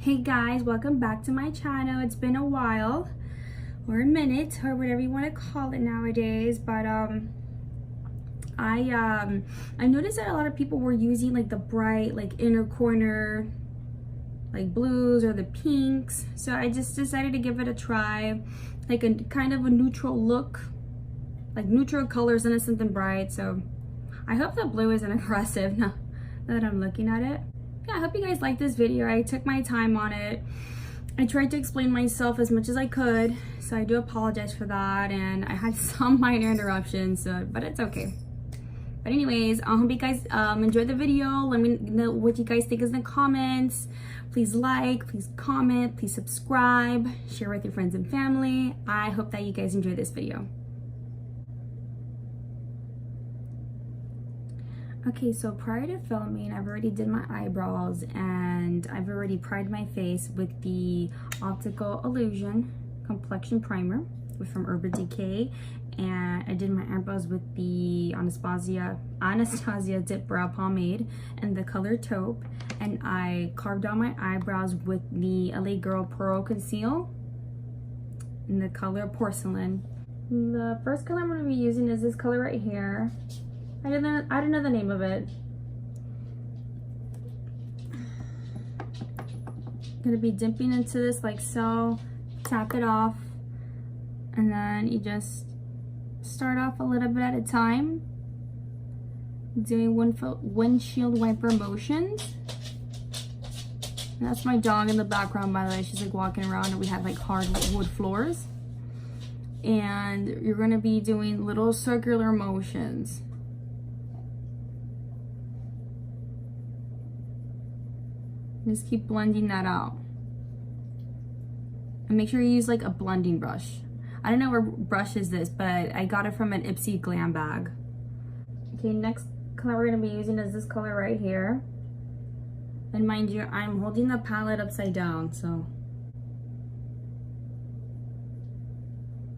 Hey guys, welcome back to my channel. It's been a while, or a minute, or whatever you want to call it nowadays, but I noticed that a lot of people were using like the bright like inner corner like blues or the pinks, so I just decided to give it a try, like a kind of a neutral look, like neutral colors and something bright. So I hope the blue isn't aggressive now that I'm looking at it. Yeah, I hope you guys like this video. I took my time on it. I tried to explain myself as much as I could, so I do apologize for that, and I had some minor interruptions, but it's okay. But anyways, I hope you guys enjoyed the video. Let me know what you guys think in the comments. Please like, please comment, please subscribe, share with your friends and family. I hope that you guys enjoy this video. Okay, so prior to filming, I've already did my eyebrows and I've already primed my face with the Optical Illusion Complexion Primer from Urban Decay, and I did my eyebrows with the Anastasia Dip Brow Pomade in the color Taupe, and I carved out my eyebrows with the LA Girl Pearl Conceal in the color Porcelain. The first color I'm going to be using is this color right here. I don't know the name of it. I'm gonna be dipping into this like so, tap it off, and then you just start off a little bit at a time, doing windshield wiper motions. And that's my dog in the background, by the way. She's like walking around, and we have like hardwood floors. And you're gonna be doing little circular motions. Just keep blending that out. And make sure you use like a blending brush. I don't know what brush is this, but I got it from an Ipsy glam bag. Okay, next color we're gonna be using is this color right here. And mind you, I'm holding the palette upside down, so.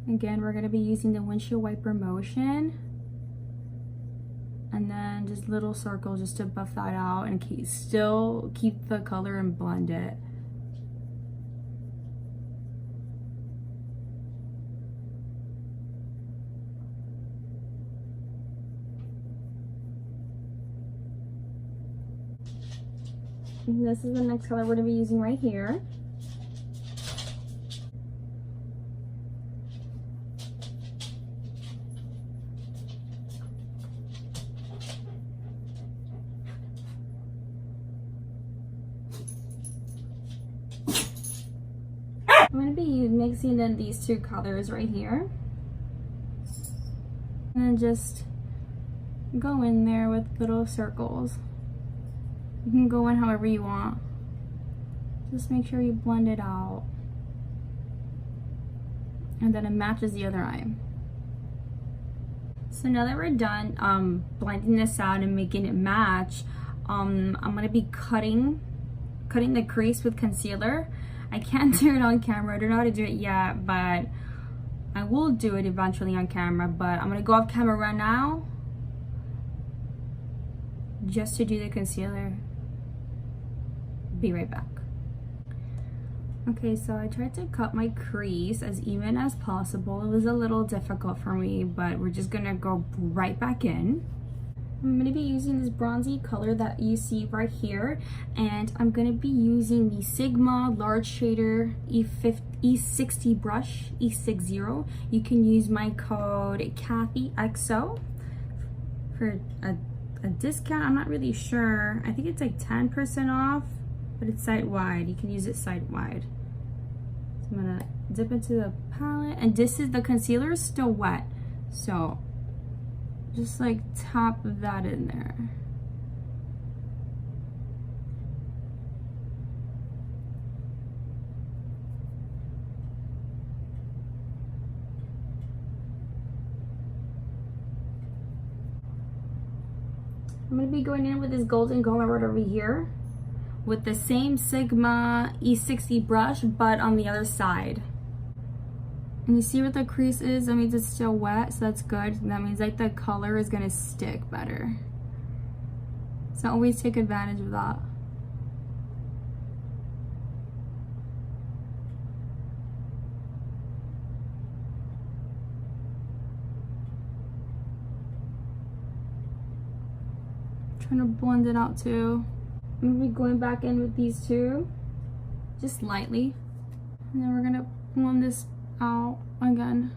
Again, we're gonna be using the windshield wiper motion. And then just little circles just to buff that out and still keep the color and blend it. And this is the next color we're going to be using right here. I'm going to be mixing in these two colors right here. And then just go in there with little circles. You can go in however you want. Just make sure you blend it out. And then it matches the other eye. So now that we're done blending this out and making it match, I'm going to be cutting the crease with concealer. I can't do it on camera. I don't know how to do it yet, but I will do it eventually on camera. But I'm gonna go off camera right now just to do the concealer. Be right back. Okay, so I tried to cut my crease as even as possible. It was a little difficult for me, but we're just gonna go right back in. I'm going to be using this bronzy color that you see right here, and I'm going to be using the Sigma large shader E60 brush, E60. You can use my code KathyXO for a discount. I'm not really sure. I think it's like 10% off, but it's site-wide. You can use it site-wide. So I'm going to dip into the palette, and the concealer is still wet, so just like tap that in there. I'm going to be going in with this golden color right over here with the same Sigma E60 brush, but on the other side. And you see what the crease is? That means it's still wet, so that's good. That means like the color is gonna stick better. So always take advantage of that. trying to blend it out too. I'm gonna be going back in with these two, just lightly. And then we're gonna blend this out again.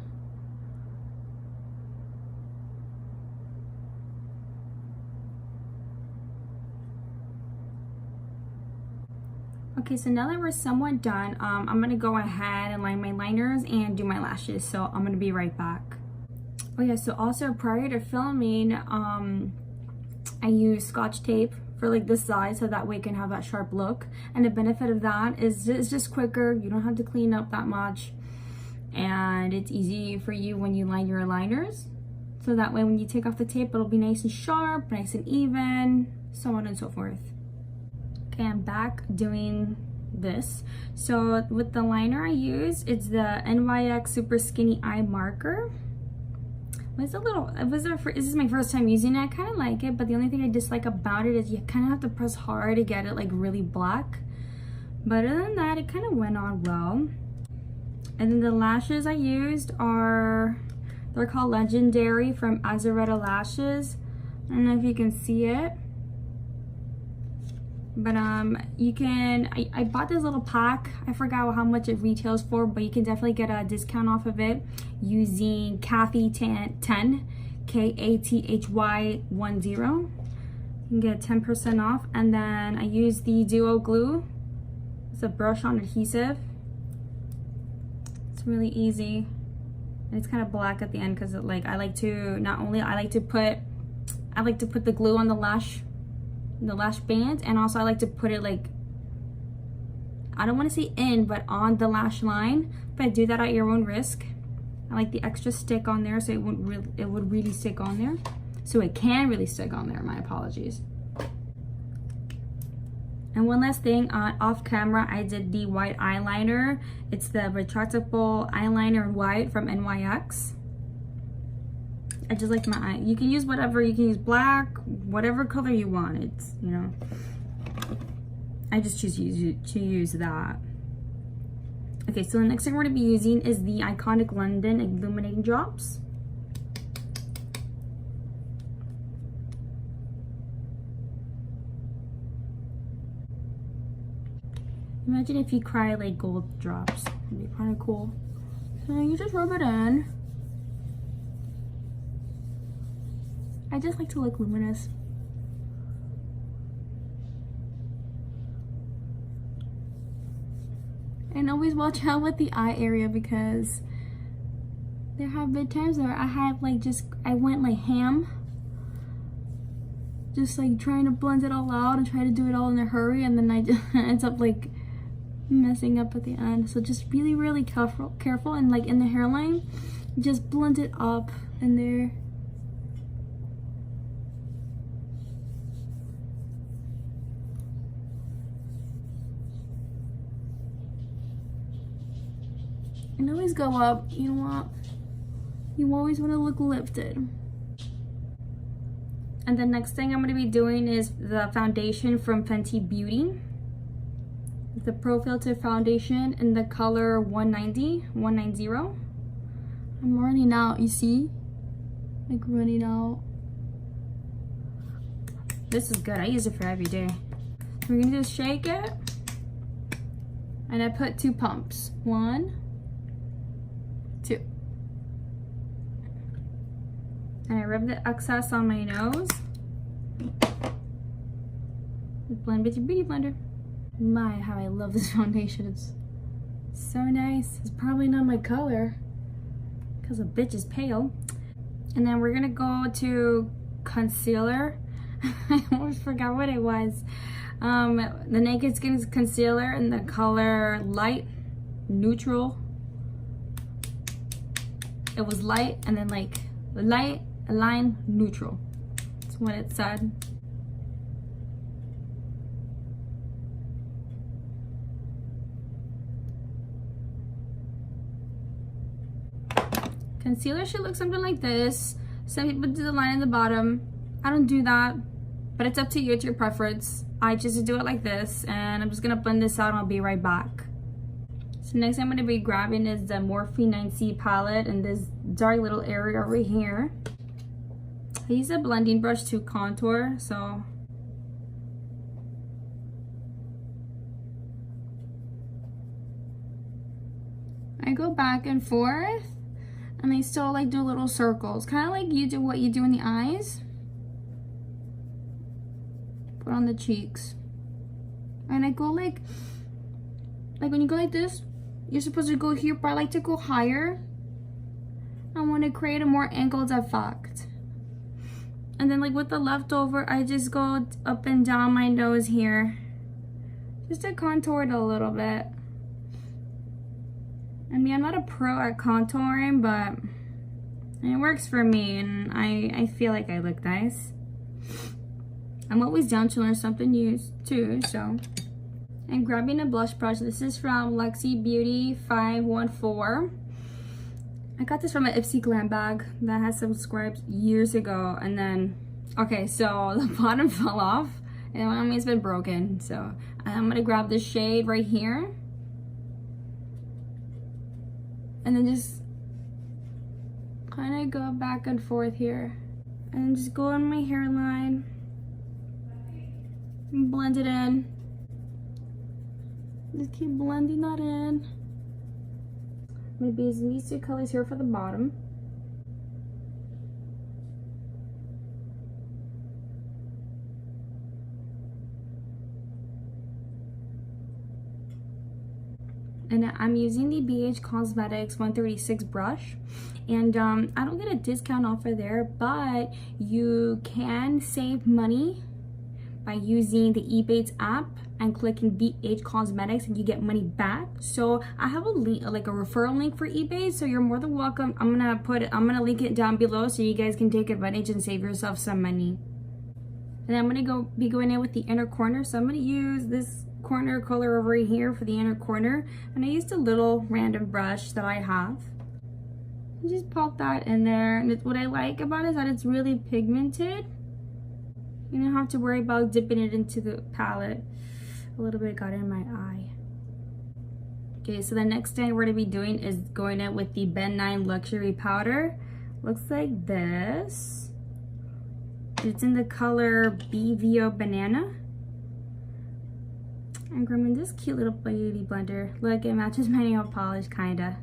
Okay, so now that we're somewhat done, I'm gonna go ahead and line my liners and do my lashes. So I'm gonna be right back. Oh yeah, so also prior to filming, I use Scotch tape for like this side so that way you can have that sharp look. And the benefit of that is it's just quicker. You don't have to clean up that much. And it's easy for you when you line your liners. So that way when you take off the tape, it'll be nice and sharp, nice and even, so on and so forth. Okay, I'm back doing this. So with the liner I use, it's the NYX Super Skinny Eye Marker. This is my first time using it. I kind of like it, but the only thing I dislike about it is you kind of have to press hard to get it like really black. But other than that, it kind of went on well. And then the lashes I used they're called Legendary from Azeredo Lashes. I don't know if you can see it. But I bought this little pack. I forgot how much it retails for, but you can definitely get a discount off of it using Kathy 10, KATHY10. You can get 10% off. And then I use the Duo Glue. It's a brush on adhesive. It's really easy. And it's kind of black at the end because I like to put the glue on the lash band, and also I like to put it like, I don't want to say in, but on the lash line, but do that at your own risk. I like the extra stick on there so it would really stick on there. So it can really stick on there, my apologies. And one last thing, off camera, I did the white eyeliner. It's the retractable eyeliner in white from NYX. I just like my eye. You can use whatever, you can use black, whatever color you want. It's, you know, I just choose to use that. Okay, so the next thing we're gonna be using is the Iconic London Illuminating Drops. Imagine if you cry like gold drops. It'd be kind of cool. So you just rub it in. I just like to look luminous. And always watch out with the eye area, because there have been times where I went like ham. Just like trying to blend it all out and try to do it all in a hurry, and then I just ends up like messing up at the end. So just really, really careful, and like in the hairline, just blend it up in there. And always go up. You know what? You always want to look lifted. And the next thing I'm going to be doing is the foundation from Fenty Beauty. The Pro Filter Foundation in the color 190. I'm running out, you see? Like running out. This is good. I use it for every day. We're going to just shake it. And I put 2 pumps. 1, 2. And I rub the excess on my nose. Blend with your beauty blender. My, how I love this foundation. It's so nice. It's probably not my color because the bitch is pale. And then we're gonna go to concealer. I always forgot what it was. The Naked Skin concealer in the color light neutral. It was light and then like light, line, neutral. That's what it said. Concealer should look something like this. Some people do the line at the bottom. I don't do that, but it's up to you. It's your preference. I just do it like this, and I'm just gonna blend this out and I'll be right back. So next I'm gonna be grabbing is the Morphe 9C palette in this dark little area over here. I use a blending brush to contour, so I go back and forth, and I still like do little circles, kind of like you do what you do in the eyes. Put on the cheeks, and I go like when you go like this, you're supposed to go here, but I like to go higher. I want to create a more angled effect. And then like with the leftover, I just go up and down my nose here, just to contour it a little bit. I mean, I'm not a pro at contouring, but it works for me, and I feel like I look nice. I'm always down to learn something new too, so. I'm grabbing a blush brush. This is from Lexi Beauty 514. I got this from an Ipsy Glam bag that has subscribed years ago, and then, okay, so the bottom fell off, and I mean, it's been broken, so I'm gonna grab this shade right here, and then just kind of go back and forth here, and just go on my hairline, and blend it in. Just keep blending that in. I'm going to be using these two colors here for the bottom. And I'm using the BH Cosmetics 136 brush. And I don't get a discount off of there, but you can save money by using the Ebates app and clicking BH Cosmetics, and you get money back. So I have a link, like a referral link for Ebates, so you're more than welcome. I'm gonna link it down below so you guys can take advantage and save yourself some money. And I'm gonna be going in with the inner corner. So I'm gonna use this corner color over here for the inner corner, and I used a little random brush that I have. And just pop that in there, and what I like about it is that it's really pigmented. You don't have to worry about dipping it into the palette. A little bit got in my eye. Okay, so the next thing we're gonna be doing is going in with the Ben 9 Luxury Powder. Looks like this. It's in the color BVO Banana. I'm grabbing this cute little beauty blender. Look, it matches my nail polish, kinda.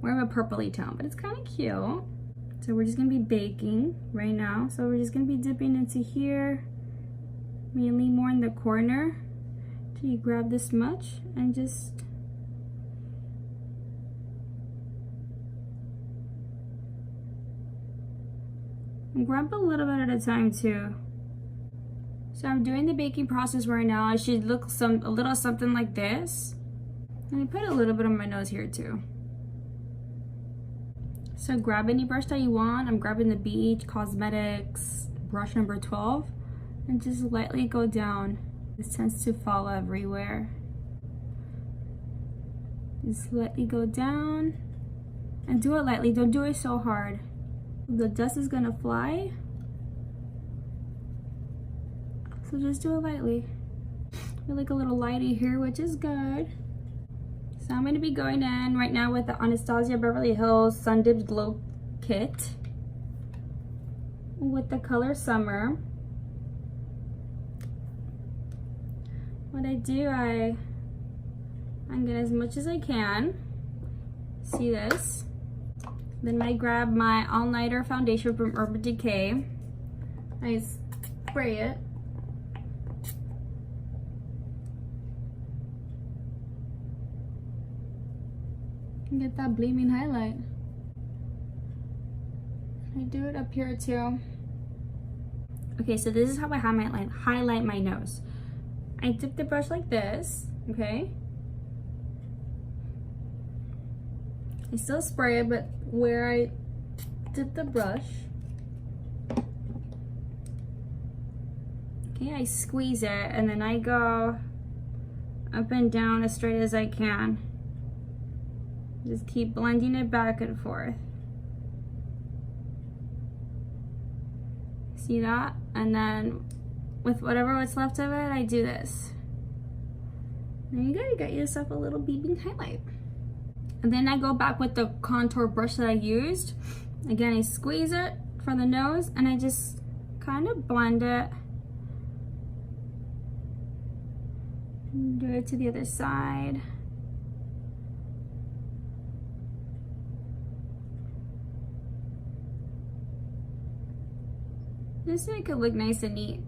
More of a purpley tone, but it's kinda cute. So we're just gonna be baking right now. So we're just gonna be dipping into here, mainly more in the corner. So you grab this much and just grab a little bit at a time too. So I'm doing the baking process right now. It should look a little something like this. And I put a little bit on my nose here too. So grab any brush that you want. I'm grabbing the BH Cosmetics brush number 12 and just lightly go down. This tends to fall everywhere. Just lightly go down and do it lightly. Don't do it so hard. The dust is gonna fly. So just do it lightly. I feel like a little lighty here, which is good. So I'm going to be going in right now with the Anastasia Beverly Hills Sun Dipped Glow Kit with the color Summer. What I do, I get as much as I can. See this? Then I grab my All Nighter foundation from Urban Decay. I spray it. And get that gleaming highlight. I do it up here too. Okay, so this is how I highlight my nose. I dip the brush like this, okay? I still spray it, but where I dip the brush, okay, I squeeze it, and then I go up and down as straight as I can. Just keep blending it back and forth. See that? And then with what's left of it, I do this. There you go, you got yourself a little beaming highlight. And then I go back with the contour brush that I used. Again, I squeeze it for the nose and I just kind of blend it. Do it to the other side. just so it could look nice and neat.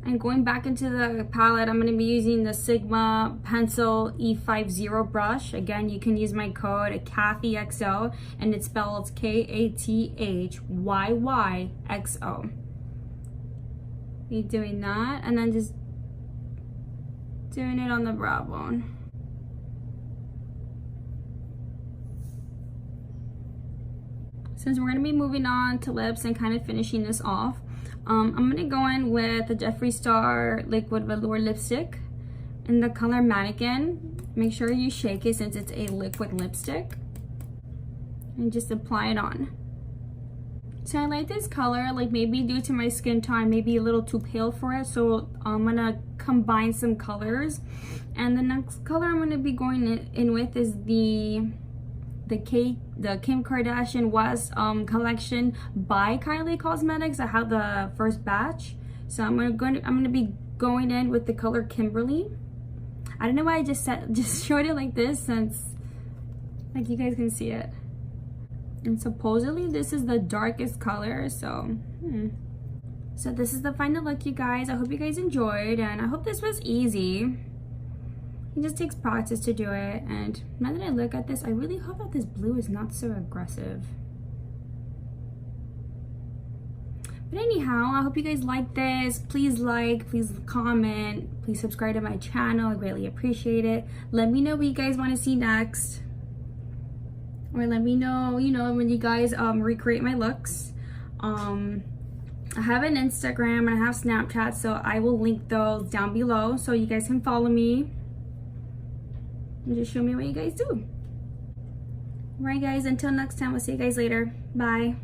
And going back into the palette, I'm going to be using the Sigma Pencil E50 brush. Again, you can use my code KathyXO, and it's spelled KATHYYXO. Be doing that, and then just doing it on the brow bone. Since we're going to be moving on to lips and kind of finishing this off, I'm going to go in with the Jeffree Star Liquid Velour Lipstick in the color Mannequin. Make sure you shake it since it's a liquid lipstick. And just apply it on. So I like this color, like maybe due to my skin tone, maybe a little too pale for it. So I'm going to combine some colors. And the next color I'm going to be going in with is the Kim Kardashian West collection by Azeredo Cosmetics. I have the first batch, so I'm gonna be going in with the color Kimberly. I don't know why I just showed it like this, since like you guys can see it. And supposedly this is the darkest color, so so this is the final look, you guys. I hope you guys enjoyed, and I hope this was easy. It just takes practice to do it, and now that I look at this, I really hope that this blue is not so aggressive. But anyhow, I hope you guys like this. Please like, please comment, please subscribe to my channel. I greatly appreciate it. Let me know what you guys want to see next, or let me know, you know, when you guys recreate my looks. I have an Instagram and I have Snapchat, so I will link those down below so you guys can follow me and just show me what you guys do. Alright guys, until next time, we'll see you guys later. Bye.